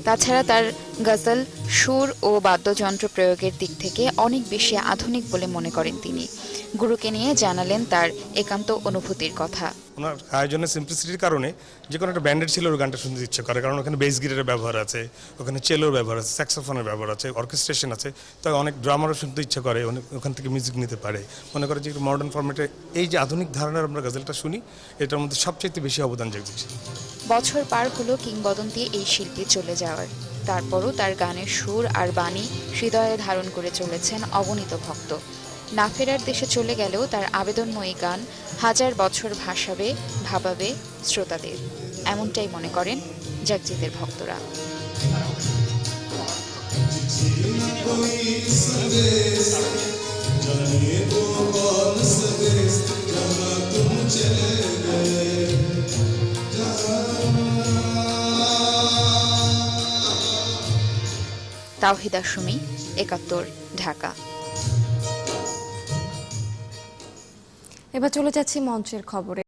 তাছাড়া তার গজল সুর ও বাদ্যযন্ত্র প্রয়োগের দিক থেকে অনেক বেশি আধুনিক বলে মনে করেন তিনি। গুরুকে নিয়ে জানালেন তার একান্ত অনুভূতির কথা। ওনার আয়োজনের সিম্পলিসিটির কারণে যে কোনো একটা ব্যান্ডেড ছিল ওর গানটা শুনতে ইচ্ছে করে, কারণ ওখানে বেস গিটারের ব্যবহার আছে, ওখানে চেলোর ব্যবহার আছে, স্যাক্সোফোনের ব্যবহার আছে, অর্কেস্ট্রেশন আছে। তো অনেক ড্রামারও শুনতে ইচ্ছে করে, ওখান থেকে মিউজিক নিতে পারে। মনে করে যে একটু মডার্ন ফরম্যাটে এই যে আধুনিক ধারণার আমরা গজলটা শুনি, এটার মধ্যে সবচেয়ে বেশি অবদান জাগছে। বছর পার হলো কিংবদন্তি এই শিল্পী চলে যাওয়ার, তারপরও তার গানের সুর আর বাণী হৃদয়ে ধারণ করে চলেছেন অগণিত ভক্ত। না ফেরার দেশে চলে গেলেও তার আবেদনময়ী গান হাজার বছর ভাবাবে শ্রোতাদের, এমনটাই মনে করেন জাগজিতের ভক্তরা। তাওহিদা সুমি, ৭১, ঢাকা। এবার চলে যাচ্ছি মঞ্চের খবরে।